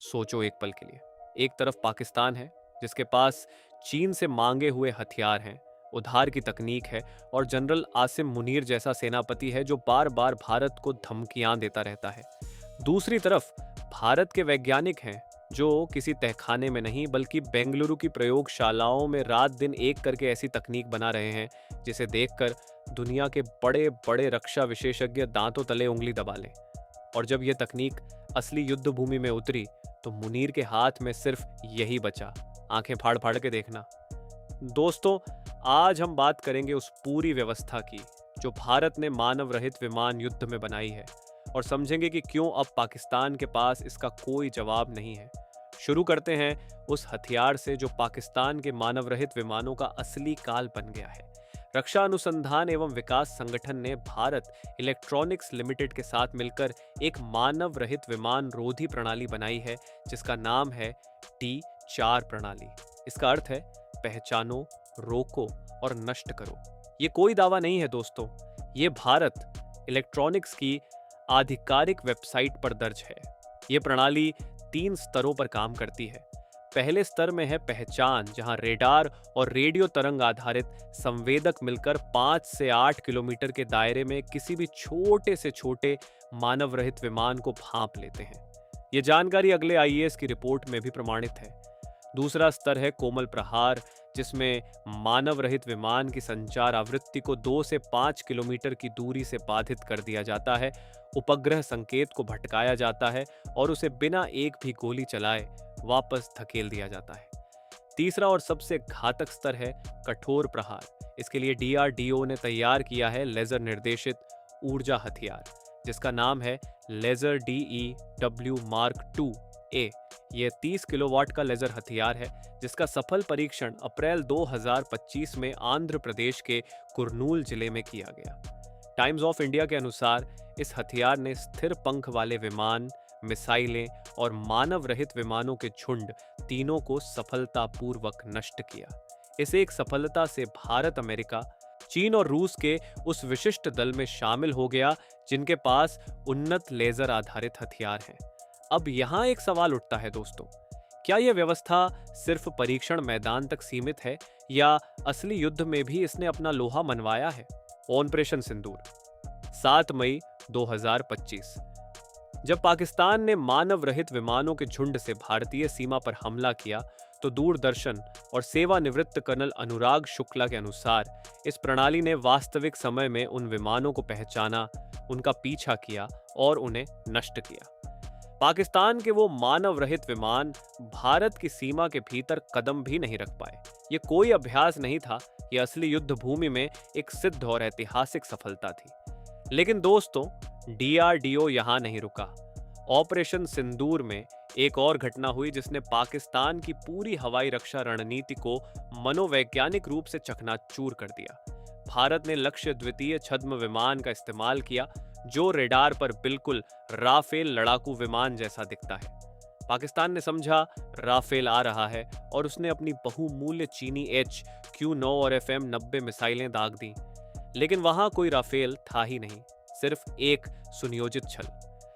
सोचो एक पल के लिए। एक तरफ पाकिस्तान है जिसके पास चीन से मांगे हुए हथियार हैं, उधार की तकनीक है और जनरल आसिम मुनीर जैसा सेनापति है जो बार बार भारत को धमकियां देता रहता है। दूसरी तरफ भारत के वैज्ञानिक हैं जो किसी तहखाने में नहीं बल्कि बेंगलुरु की प्रयोगशालाओं में रात दिन एक करके ऐसी तकनीक बना रहे हैं जिसे देखकर दुनिया के बड़े बड़े रक्षा विशेषज्ञ दांतों तले उंगली दबा लें। और जब यह तकनीक असली युद्ध भूमि में उतरी तो मुनीर के हाथ में सिर्फ यही बचा, आंखें फाड़ फाड़ के देखना। दोस्तों, आज हम बात करेंगे उस पूरी व्यवस्था की जो भारत ने मानव रहित विमान युद्ध में बनाई है और समझेंगे कि क्यों अब पाकिस्तान के पास इसका कोई जवाब नहीं है। शुरू करते हैं उस हथियार से जो पाकिस्तान के मानव रहित विमानों का असली काल बन गया है। रक्षा अनुसंधान एवं विकास संगठन ने भारत इलेक्ट्रॉनिक्स लिमिटेड के साथ मिलकर एक मानव रहित विमान रोधी प्रणाली बनाई है जिसका नाम है T4 प्रणाली। इसका अर्थ है पहचानो, रोको और नष्ट करो। ये कोई दावा नहीं है दोस्तों, ये भारत इलेक्ट्रॉनिक्स की आधिकारिक वेबसाइट पर दर्ज है। ये प्रणाली 3 स्तरों पर काम करती है। पहले स्तर में है पहचान, जहां रेडार और रेडियो तरंग आधारित संवेदक मिलकर 5 से 8 किलोमीटर के दायरे में किसी भी छोटे से छोटे मानव रहित विमान को भांप लेते हैं। ये जानकारी अगले आईएएस की रिपोर्ट में भी प्रमाणित है। दूसरा स्तर है कोमल प्रहार, जिसमें मानव रहित विमान की संचार आवृत्ति को 2 से 5 किलोमीटर की दूरी से बाधित कर दिया जाता है, उपग्रह संकेत को भटकाया जाता है और उसे बिना एक भी गोली चलाए वापस धकेल दिया जाता है। तीसरा और सबसे घातक स्तर है कठोर प्रहार। इसके लिए डीआरडीओ ने तैयार किया है लेजर निर्देशित ऊर्जा हथियार, जिसका नाम है लेजर DEW मार्क 2A। यह 30 किलोवाट का लेजर हथियार है जिसका सफल परीक्षण अप्रैल 2025 में आंध्र प्रदेश के कुर्नूल जिले में किया गया। टाइम्स ऑफ इंडिया के अनुसार इस हथियार ने स्थिर पंख वाले विमान, मिसाइलें और मानव रहित विमानों के झुंड तीनों को सफलतापूर्वक नष्ट किया। इस एक सफलता से भारत, अमेरिका, चीन और रूस के उस विशिष्ट दल में शामिल हो गया जिनके पास उन्नत लेजर आधारित हथियार हैं। अब यहाँ एक सवाल उठता है दोस्तों, क्या यह व्यवस्था सिर्फ परीक्षण मैदान तक सीमित है या असली युद्ध में भी इसने अपना लोहा मनवाया है? ऑपरेशन सिंदूर, 7 मई 2025। जब पाकिस्तान ने मानव रहित विमानों के झुंड से भारतीय सीमा पर हमला किया तो दूरदर्शन और सेवानिवृत्त कर्नल अनुराग शुक्ला के अनुसार इस प्रणाली ने वास्तविक समय में उन विमानों को पहचाना, उनका पीछा किया और उन्हें नष्ट किया। पाकिस्तान के वो मानव रहित विमान भारत की सीमा के भीतर कदम भी नहीं रख पाए। ये कोई अभ्यास नहीं था, ये असली युद्ध भूमि में एक सिद्ध और ऐतिहासिक सफलता थी। लेकिन दोस्तों, डीआरडीओ यहां नहीं रुका। ऑपरेशन सिंदूर में एक और घटना हुई जिसने पाकिस्तान की पूरी हवाई रक्षा रणनीति को मनोवैज्ञानिक रूप से चकनाचूर कर दिया। भारत ने लक्ष्य द्वितीय छद्म विमान का इस्तेमाल किया जो रेडार पर बिल्कुल राफेल लड़ाकू विमान जैसा दिखता है। पाकिस्तान ने समझा राफेल आ रहा है और उसने अपनी बहुमूल्य चीनी HQ-9 और FM-90 मिसाइलें दाग दी। लेकिन वहां कोई राफेल था ही नहीं, सिर्फ एक सुनियोजित छल।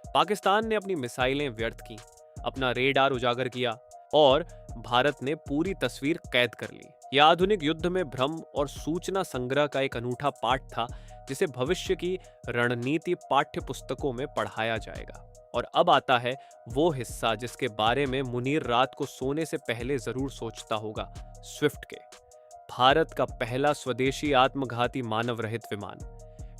पाकिस्तान ने अपनी मिसाइलें व्यर्थ की, अपना रेडार उजागर किया और भारत ने पूरी तस्वीर कैद कर ली। यह आधुनिक युद्ध में भ्रम और सूचना संग्रह का एक अनूठा पाठ था जिसे भविष्य की रणनीति पाठ्य पुस्तकों में पढ़ाया जाएगा। और अब आता है वो हिस्सा जिसके बारे में मुनीर रात को सोने से पहले जरूर सोचता होगा, स्विफ्ट के। भारत का पहला स्वदेशी आत्मघाती मानव रहित विमान।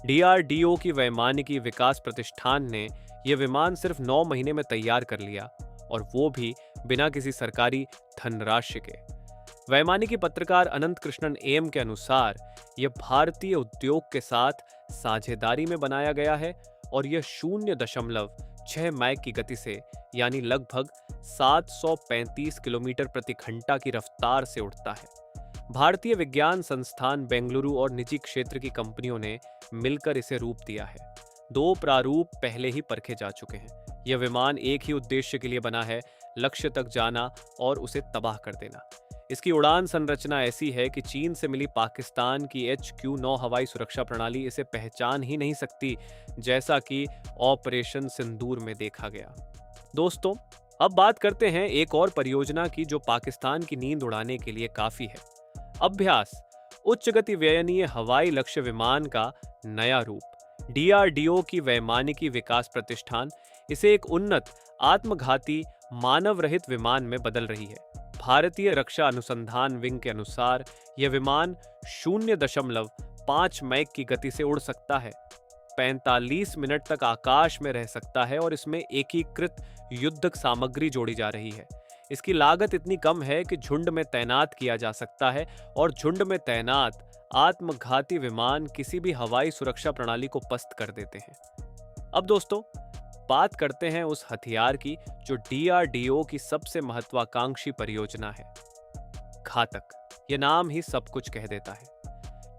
डीआरडीओ की वैमानिकी विकास प्रतिष्ठान ने यह विमान सिर्फ 9 महीने में तैयार कर लिया और वो भी बिना किसी सरकारी धनराशि के। वैमानिकी पत्रकार अनंत कृष्णन AM के अनुसार यह भारतीय उद्योग के साथ साझेदारी में बनाया गया है और यह 0.6 मैक की गति से यानी लगभग 735 किलोमीटर प्रति घंटा की रफ्तार से उड़ता है। भारतीय विज्ञान संस्थान बेंगलुरु और निजी क्षेत्र की कंपनियों ने मिलकर इसे रूप दिया है। 2 प्रारूप पहले ही परखे जा चुके हैं। यह विमान एक ही उद्देश्य के लिए बना है, लक्ष्य तक जाना और उसे तबाह कर देना। इसकी उड़ान संरचना ऐसी है कि चीन से मिली पाकिस्तान की HQ-9 हवाई सुरक्षा प्रणाली इसे पहचान ही नहीं सकती, जैसा कि ऑपरेशन सिंदूर में देखा गया। दोस्तों, अब बात करते हैं एक और परियोजना की जो पाकिस्तान की नींद उड़ाने के लिए काफी है। अभ्यास, उच्च गति व्ययनीय हवाई लक्ष्य विमान का नया रूप। डीआरडीओ की वैमानिकी विकास प्रतिष्ठान इसे एक उन्नत आत्मघाती मानव रहित विमान में बदल रही है। भारतीय रक्षा अनुसंधान विंग के अनुसार यह विमान 0.5 मैक की गति से उड़ सकता है, 45 मिनट तक आकाश में रह सकता है और इसमें एकीकृत युद्धक सामग्री जोड़ी जा रही है। इसकी लागत इतनी कम है कि झुंड में तैनात किया जा सकता है और झुंड में तैनात आत्मघाती विमान किसी भी हवाई सुरक्षा प्रणाली को पस्त कर देते हैं। अब दोस्तों, बात करते हैं उस हथियार की जो डीआरडीओ की सबसे महत्वाकांक्षी परियोजना है, घातक। यह नाम ही सब कुछ कह देता है।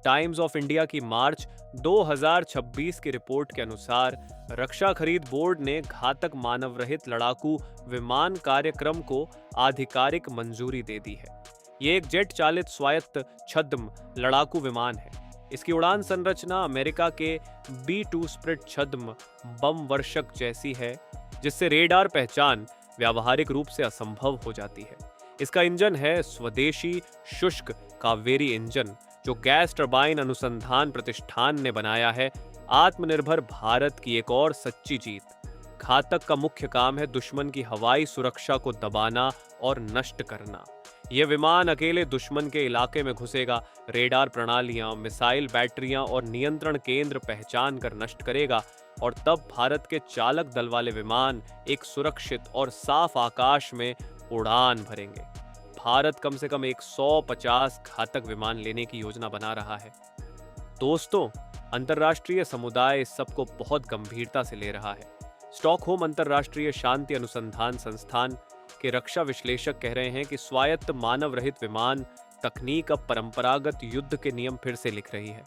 टाइम्स ऑफ इंडिया की मार्च 2026 की रिपोर्ट के अनुसार रक्षा खरीद बोर्ड ने घातक मानव रहित लड़ाकू विमान कार्यक्रम को आधिकारिक मंजूरी दे दी है। ये एक जेट चालित स्वायत्त छद्म लड़ाकू विमान है। इसकी उड़ान संरचना अमेरिका के B-2 स्प्रिट छद्म बम वर्षक जैसी है, जिससे रेडार पहचान व्यावहारिक रूप से असंभव हो जाती है। इसका इंजन है स्वदेशी शुष्क कावेरी इंजन, जो गैस टरबाइन अनुसंधान प्रतिष्ठान ने बनाया है। आत्मनिर्भर भारत की एक और सच्ची जीत। घातक का मुख्य काम है दुश्मन की हवाई सुरक्षा को दबाना और नष्ट करना। यह विमान अकेले दुश्मन के इलाके में घुसेगा, रेडार प्रणालियां, मिसाइल बैटरियां और नियंत्रण केंद्र पहचान कर नष्ट करेगा और तब भारत के चालक दल वाले विमान एक सुरक्षित और साफ आकाश में उड़ान भरेंगे। भारत कम से कम 150 घातक विमान लेने की योजना बना रहा है। दोस्तों, अंतर्राष्ट्रीय समुदाय इस सबको बहुत गंभीरता से ले रहा है। स्टॉकहोम अंतर्राष्ट्रीय शांति अनुसंधान संस्थान के रक्षा विश्लेषक कह रहे हैं कि स्वायत्त मानव रहित विमान तकनीक अब परंपरागत युद्ध के नियम फिर से लिख रही है।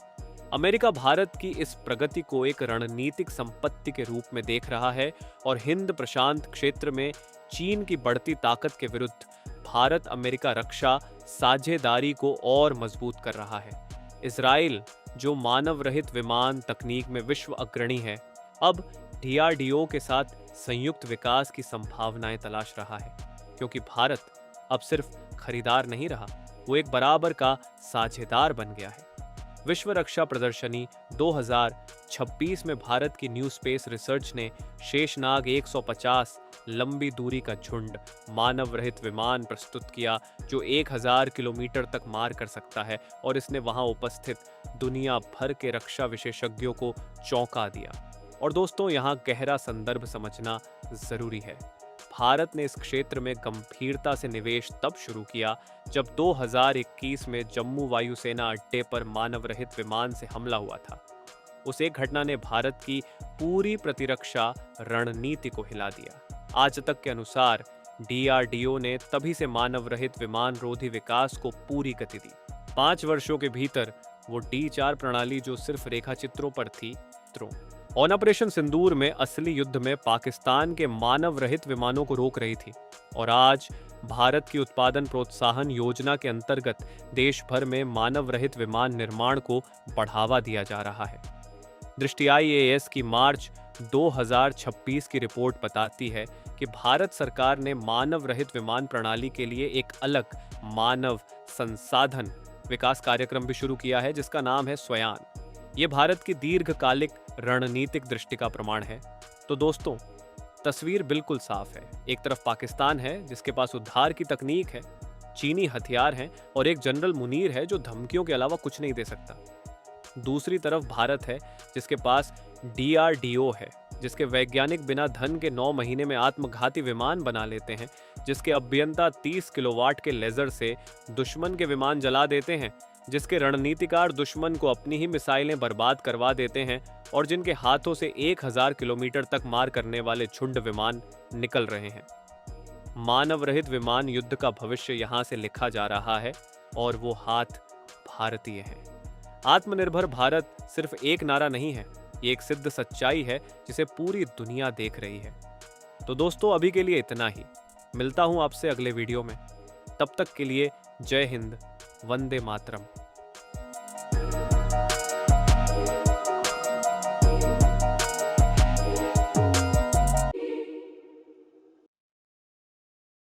अमेरिका भारत की इस प्रगति को एक रणनीतिक संपत्ति के रूप में देख रहा है और हिंद प्रशांत क्षेत्र में चीन की बढ़ती ताकत के विरुद्ध भारत अमेरिका रक्षा साझेदारी को और मजबूत कर रहा है। इजराइल, जो मानव रहित विमान तकनीक में विश्व अग्रणी है, अब डीआरडीओ के साथ संयुक्त विकास की संभावनाएं तलाश रहा है, क्योंकि भारत अब सिर्फ खरीदार नहीं रहा, वो एक बराबर का साझेदार बन गया है। विश्व रक्षा प्रदर्शनी 2026 में भारत की न्यू स्पेस रिसर्च ने शेषनाग 150 लंबी दूरी का झुंड मानव रहित विमान प्रस्तुत किया, जो 1000 किलोमीटर तक मार कर सकता है और इसने वहां उपस्थित दुनिया भर के रक्षा विशेषज्ञों को चौंका दिया। और दोस्तों, यहाँ गहरा संदर्भ समझना जरूरी है। भारत ने इस क्षेत्र में गंभीरता से निवेश तब शुरू किया जब 2021 में जम्मू वायुसेना अड्डे पर मानव रहित विमान से हमला हुआ था। उस एक घटना ने भारत की पूरी प्रतिरक्षा रणनीति को हिला दिया। आज तक के अनुसार डीआरडीओ ने तभी से मानव रहित विमान रोधी विकास को पूरी गति दी। 5 वर्षों के भीतर वो D4 प्रणाली, जो सिर्फ रेखाचित्रों पर थी, ऑपरेशन सिंदूर में असली युद्ध में पाकिस्तान के मानव रहित विमानों को रोक रही थी। और आज भारत की उत्पादन प्रोत्साहन योजना के अंतर्गत देश भर में मानव रहित विमान निर्माण को बढ़ावा दिया जा रहा है। दृष्टि IAS की मार्च 2026 की रिपोर्ट बताती है कि भारत सरकार ने मानव रहित विमान प्रणाली के लिए एक अलग मानव संसाधन विकास कार्यक्रम भी शुरू किया है, जिसका नाम है स्वयान। ये भारत की दीर्घकालिक रणनीतिक दृष्टि का प्रमाण है। तो दोस्तों, तस्वीर बिल्कुल साफ है। एक तरफ पाकिस्तान है जिसके पास उद्धार की तकनीक है, चीनी हथियार हैं और एक जनरल मुनीर है जो धमकियों के अलावा कुछ नहीं दे सकता। दूसरी तरफ भारत है जिसके पास डीआरडीओ है, जिसके वैज्ञानिक बिना धन के 9 महीने में आत्मघाती विमान बना लेते हैं, जिसके अभियंता 30 किलोवाट के लेजर से दुश्मन के विमान जला देते हैं, जिसके रणनीतिकार दुश्मन को अपनी ही मिसाइलें बर्बाद करवा देते हैं और जिनके हाथों से 1000 किलोमीटर तक मार करने वाले झुंड विमान निकल रहे हैं। मानव रहित विमान युद्ध का भविष्य यहां से लिखा जा रहा है और वो हाथ भारतीय हैं। आत्मनिर्भर भारत सिर्फ एक नारा नहीं है, ये एक सिद्ध सच्चाई है जिसे पूरी दुनिया देख रही है। तो दोस्तों, अभी के लिए इतना ही। मिलता हूं आपसे अगले वीडियो में। तब तक के लिए जय हिंद, वंदे मातरम।